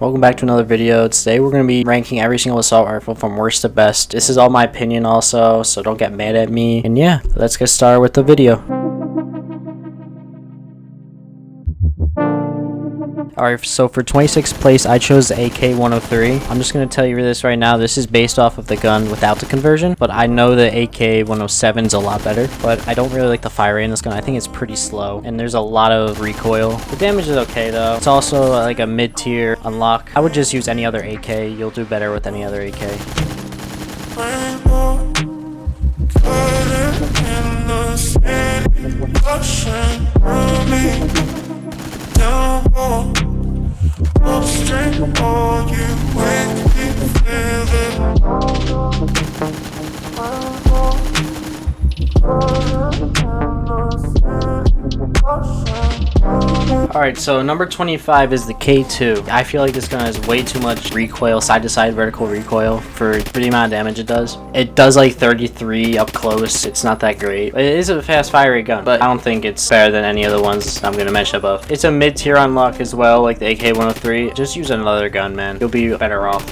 welcome back to another video. Today we're going to be ranking every single assault rifle from worst to best. This is all my opinion also, so don't get mad at me. And yeah, let's get started with the video. Alright, so for 26th place, I chose the AK-103. I'm just going to tell you this right now. This is based off of the gun without the conversion, but I know the AK-107 is a lot better, but I don't really like the fire rate in this gun. I think it's pretty slow, and there's a lot of recoil. The damage is okay, though. It's also like a mid-tier unlock. I would just use any other AK. You'll do better with any other AK. Alright, so number 25 is the K2. I feel like this gun has way too much recoil, side-to-side vertical recoil for the amount of damage it does. It does like 33 up close. It's not that great. It is a fast fire rate gun, but I don't think it's better than any of the ones I'm going to mention above. It's a mid-tier unlock as well, like the AK-103. Just use another gun, man. You'll be better off.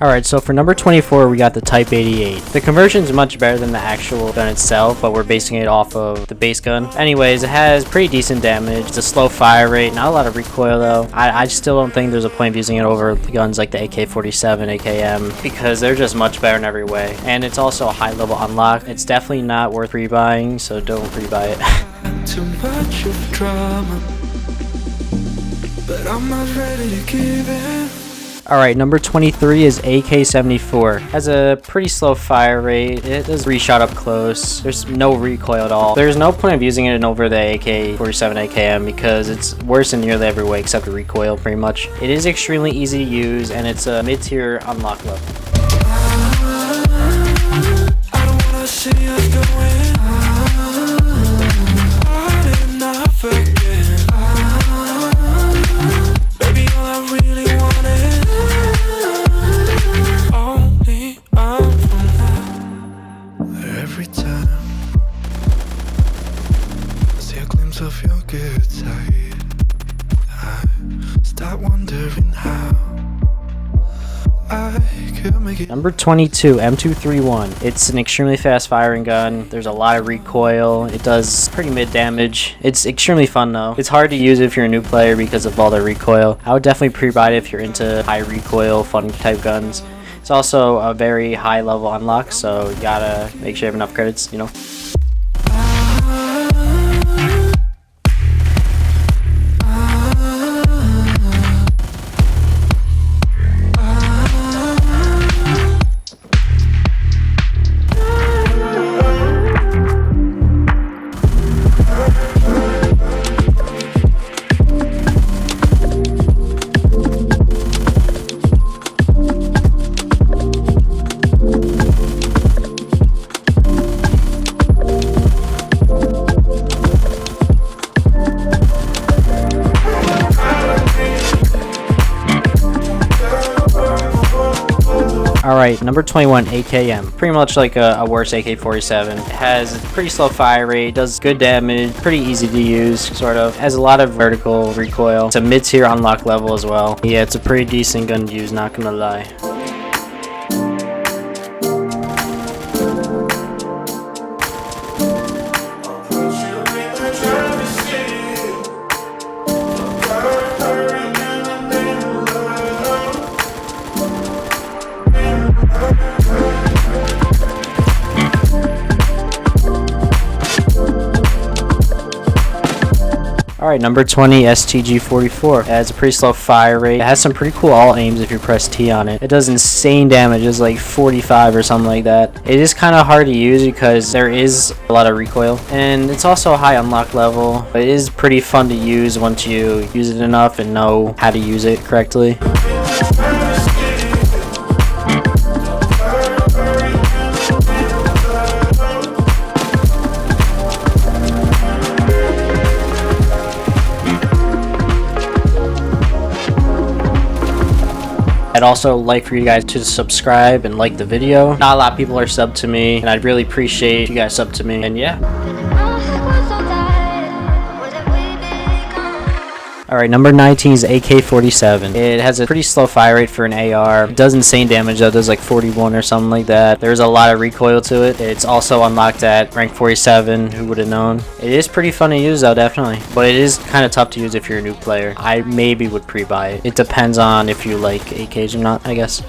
Alright, so for number 24, we got the Type 88. The conversion is much better than the actual gun itself, but we're basing it off of the base gun. Anyways, it has pretty decent damage. It's a slow fire rate, not a lot of recoil though. I still don't think there's a point of using it over guns like the AK-47, AKM, because they're just much better in every way. And it's also a high level unlock. It's definitely not worth pre-buying, so don't pre-buy it. Too much of drama, but I'm not ready to give in. Alright, number 23 is AK-74. Has a pretty slow fire rate. It does re-shot up close. There's no recoil at all. There's no point of using it over the AK-47 AKM because it's worse in nearly every way except the recoil, pretty much. It is extremely easy to use, and it's a mid-tier unlock level. I don't wanna see us going. I did not forget. Baby, all I really wanted. Every time I see a glimpse of your good side, I start wondering how I could make it. Number 22, M231. It's an extremely fast firing gun. There's a lot of recoil. It does pretty mid damage. It's extremely fun though. It's hard to use if you're a new player because of all the recoil. I would definitely pre-buy it if you're into high recoil, fun type guns. It's also a very high level unlock, so you gotta make sure you have enough credits, you know. Alright, number 21, AKM. Pretty much like a worse AK-47. It has a pretty slow fire rate, does good damage, pretty easy to use, sort of. Has a lot of vertical recoil. It's a mid-tier unlock level as well. Yeah, it's a pretty decent gun to use, not gonna lie. Alright, number 20, STG-44. It has a pretty slow fire rate. It has some pretty cool alt aims if you press T on it. It does insane damage. It's like 45 or something like that. It is kind of hard to use because there is a lot of recoil. And it's also a high unlock level. But it is pretty fun to use once you use it enough and know how to use it correctly. I'd also like for you guys to subscribe and like the video. Not a lot of people are subbed to me, and I'd really appreciate if you guys sub to me. And yeah. Alright, number 19 is AK-47. It has a pretty slow fire rate for an AR. It does insane damage though, it does like 41 or something like that. There's a lot of recoil to it. It's also unlocked at rank 47, who would have known. It is pretty fun to use though, definitely. But it is kind of tough to use if you're a new player. I maybe would pre-buy it. It depends on if you like AKs or not, I guess.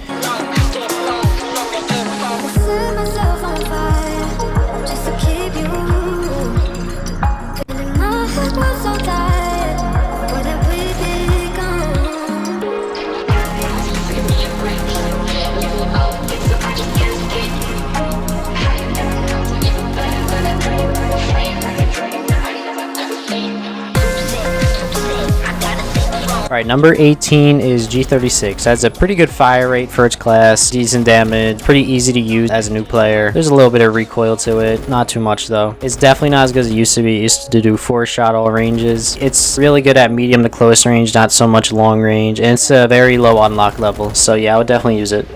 Alright, number 18 is G36. That's a pretty good fire rate for its class, decent damage, pretty easy to use as a new player. There's a little bit of recoil to it, not too much though. It's definitely not as good as it used to be. It used to do 4-shot all ranges. It's really good at medium to close range, not so much long range, and it's a very low unlock level. So yeah, I would definitely use it.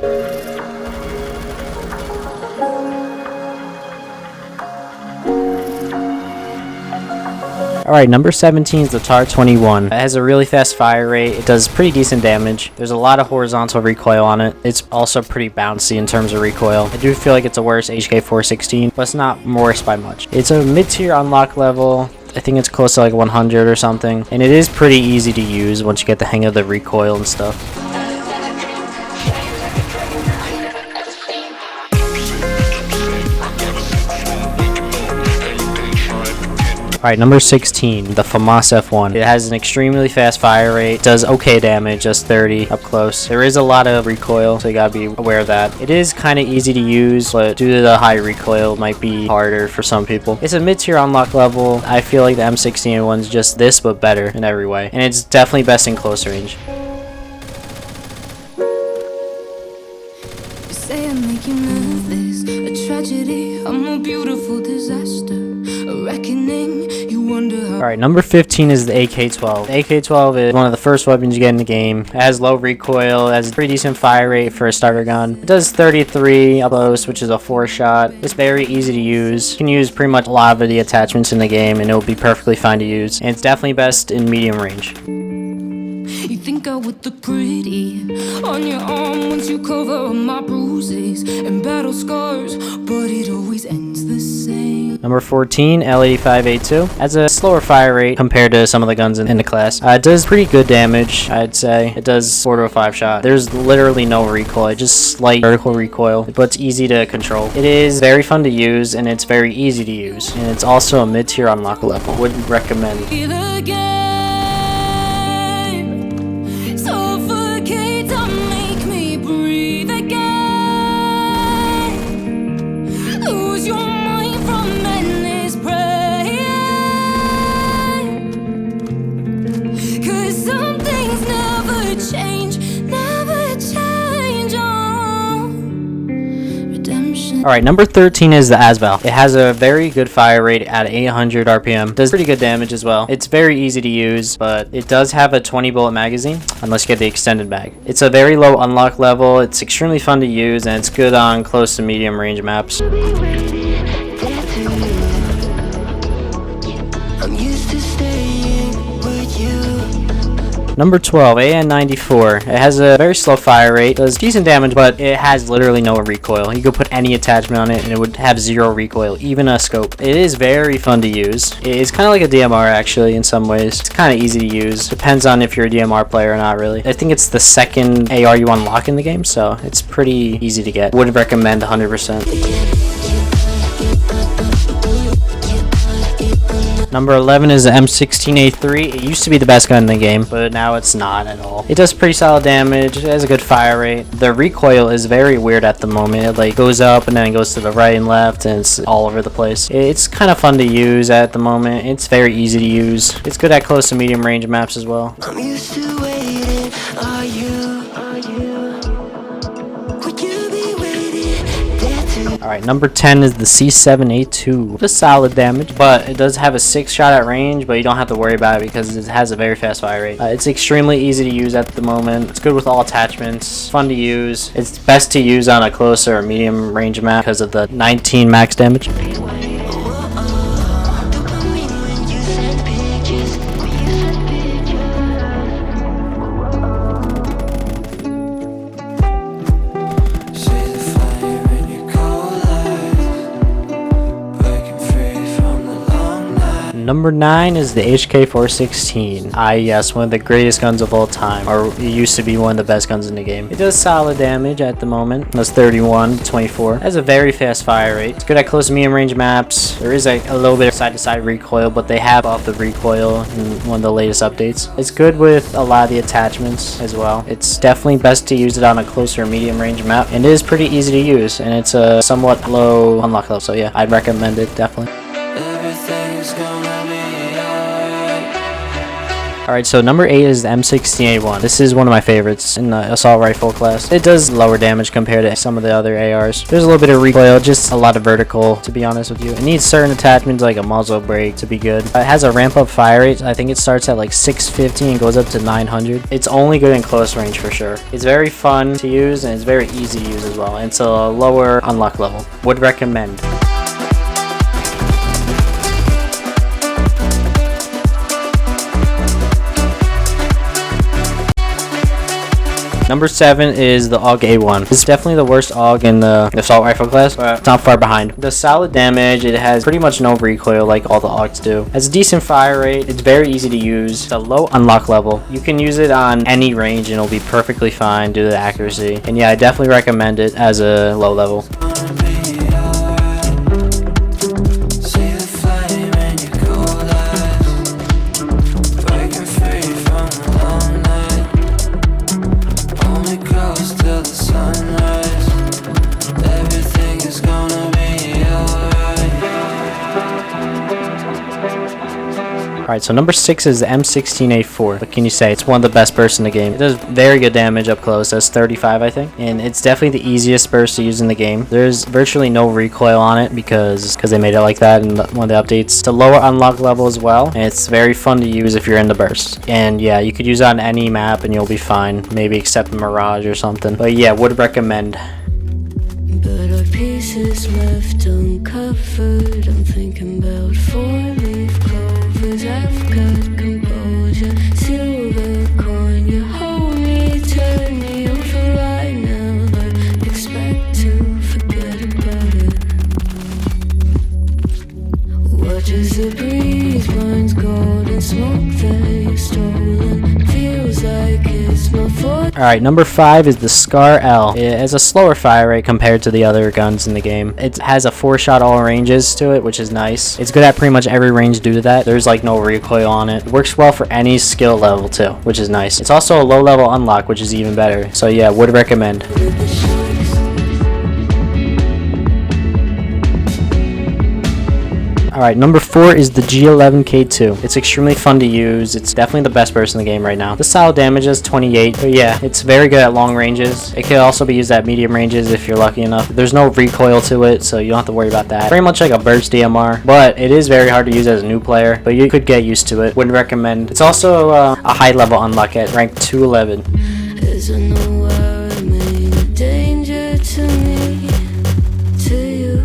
Alright, number 17 is the TAR-21. It has a really fast fire rate. It does pretty decent damage. There's a lot of horizontal recoil on it. It's also pretty bouncy in terms of recoil. I do feel like it's a worse HK-416, but it's not worse by much. It's a mid-tier unlock level. I think it's close to like 100 or something. And it is pretty easy to use once you get the hang of the recoil and stuff. Alright, number 16, the FAMAS F1. It has an extremely fast fire rate, does okay damage, just 30 up close. There is a lot of recoil, so you gotta be aware of that. It is kind of easy to use, but due to the high recoil, it might be harder for some people. It's a mid-tier unlock level. I feel like the M16 one's just this, but better in every way. And it's definitely best in close range. You say I'm making nervous, a tragedy, I'm a beautiful disaster. Alright, number 15 is the AK-12. The AK-12 is one of the first weapons you get in the game. It has low recoil, it has a pretty decent fire rate for a starter gun. It does 33 up close, which is a 4-shot. It's very easy to use. You can use pretty much a lot of the attachments in the game and it will be perfectly fine to use. And it's definitely best in medium range. You think I would look pretty on your arm once you cover up my bruises and battle scars, but it always ends the same. Number 14, L85A2. Has a slower fire rate compared to some of the guns in the class. It does pretty good damage, I'd say. It does 4 to a 5 shot. There's literally no recoil, just slight vertical recoil, but it's easy to control. It is very fun to use and it's very easy to use. And it's also a mid-tier unlock level. Wouldn't recommend. Alright, number 13 is the Asval. It has a very good fire rate at 800 RPM. Does pretty good damage as well. It's very easy to use, but it does have a 20 bullet magazine, unless you get the extended mag. It's a very low unlock level. It's extremely fun to use, and it's good on close to medium range maps. Number 12, AN94. It has a very slow fire rate, does decent damage, but it has literally no recoil. You could put any attachment on it and it would have 0 recoil, even a scope. It is very fun to use. It is kind of like a DMR actually in some ways. It's kind of easy to use. Depends on if you're a DMR player or not really. I think it's the second AR you unlock in the game, so it's pretty easy to get. Would recommend 100%. Number 11 is the M16A3. It used to be the best gun in the game, but now it's not at all. It does pretty solid damage. It has a good fire rate. The recoil is very weird at the moment. It like goes up and then it goes to the right and left and it's all over the place. It's kind of fun to use at the moment. It's very easy to use. It's good at close to medium range maps as well. I'm used to waiting. Are you? Alright, number 10 is the C7A2. Just solid damage, but it does have a 6 shot at range, but you don't have to worry about it because it has a very fast fire rate. It's extremely easy to use at the moment. It's good with all attachments, fun to use. It's best to use on a closer or medium range map because of the 19 max damage. Number 9 is the HK416. Yes, one of the greatest guns of all time, or it used to be one of the best guns in the game. It does solid damage at the moment. That's 31 to 24. It has a very fast fire rate. It's good at close to medium range maps. There is a little bit of side-to-side recoil, but they have off the recoil in one of the latest updates. It's good with a lot of the attachments as well. It's definitely best to use it on a closer medium range map, and it is pretty easy to use, and it's a somewhat low unlock level, so yeah, I'd recommend it definitely. Alright, so number 8 is the M16A1. This is one of my favorites in the assault rifle class. It does lower damage compared to some of the other ARs. There's a little bit of recoil, just a lot of vertical, to be honest with you. It needs certain attachments like a muzzle brake to be good. It has a ramp up fire rate. I think it starts at like 650 and goes up to 900. It's only good in close range for sure. It's very fun to use and it's very easy to use as well. And it's a lower unlock level. Would recommend. Number 7 is the AUG A1. It's definitely the worst AUG in the assault rifle class, but it's not far behind. It does solid damage. It has pretty much no recoil like all the AUGs do. It has a decent fire rate. It's very easy to use. It's a low unlock level. You can use it on any range and it'll be perfectly fine due to the accuracy. And yeah, I definitely recommend it as a low level. Alright, so number 6 is the M16A4. What can you say? It's one of the best bursts in the game. It does very good damage up close. That's 35, I think. And it's definitely the easiest burst to use in the game. There's virtually no recoil on it because they made it like that in one of the updates. It's a lower unlock level as well. And it's very fun to use if you're in the burst. And yeah, you could use it on any map and you'll be fine. Maybe except Mirage or something. But yeah, would recommend. But our pieces left uncovered. I'm thinking about 4-leaf clovers. I've got composure, silver coin. You hold me, turn me over right now. But expect to forget about it. Watch as the breeze burns golden smoke that you've stolen. Feels like it's my fault. Alright, number 5 is the Scar L. It has a slower fire rate compared to the other guns in the game. It has a 4-shot all ranges to it, which is nice. It's good at pretty much every range due to that. There's like no recoil on it. It works well for any skill level too, which is nice. It's also a low level unlock, which is even better. So yeah, would recommend. Alright, number 4 is the G11K2. It's extremely fun to use. It's definitely the best burst in the game right now. The solid damage is 28, but yeah, it's very good at long ranges. It can also be used at medium ranges if you're lucky enough. There's no recoil to it, so you don't have to worry about that. Very much like a burst DMR, but it is very hard to use as a new player, but you could get used to it. Wouldn't recommend. It's also a high level unlock at rank 211. As I know I remain a danger to me, to you,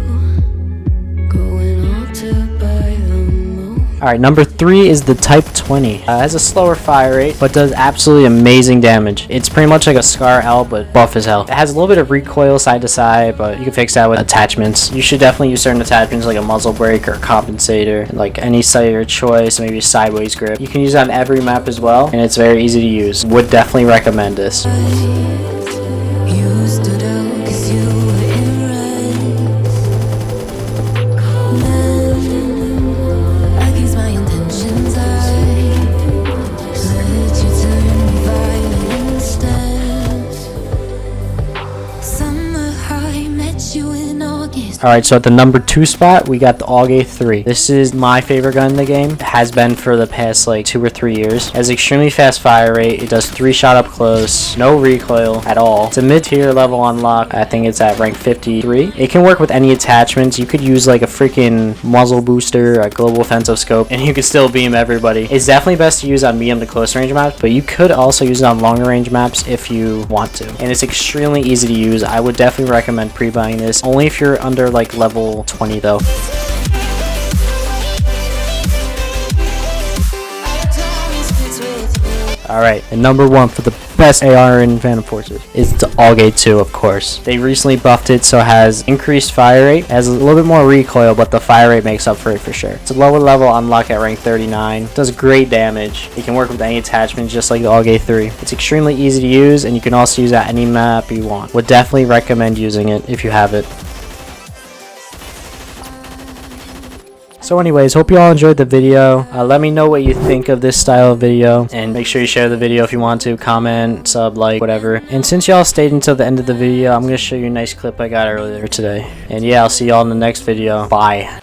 going altar by the moon. Alright, number 3 is the Type 20. It has a slower fire rate, but does absolutely amazing damage. It's pretty much like a Scar L, but buff as hell. It has a little bit of recoil side to side, but you can fix that with attachments. You should definitely use certain attachments like a muzzle brake or a compensator, like any sight of your choice, maybe a sideways grip. You can use it on every map as well, and it's very easy to use. Would definitely recommend this. You stood out 'cause you were in red. Against my intentions, I let you turn me violent instead. Summer high, met you in August. Alright, so at the number 2 spot, we got the AUG 3. This is my favorite gun in the game. It has been for the past like 2 or 3 years. It has extremely fast fire rate. It does 3 shot up close, no recoil at all. It's a mid-tier level unlock. I think it's at rank 53. It can work with any attachments. You could use like a freaking muzzle booster, a global offensive scope, and you could still beam everybody. It's definitely best to use on medium to close range maps, but you could also use it on longer range maps if you want to. And it's extremely easy to use. I would definitely recommend pre-buying this, only if you're under like level 20 though. Alright, and number 1 for the best AR in Phantom Forces is the AUG 2, of course. They recently buffed it so it has increased fire rate, has a little bit more recoil, but the fire rate makes up for it for sure. It's a lower level unlock at rank 39. It does great damage. It can work with any attachment just like the AUG 3. It's extremely easy to use, and you can also use it at any map you want. Would definitely recommend using it if you have it. So anyways, hope you all enjoyed the video. Let me know what you think of this style of video, and make sure you share the video if you want to, comment, sub, like, whatever. And since y'all stayed until the end of the video, I'm going to show you a nice clip I got earlier today. And yeah, I'll see y'all in the next video. Bye.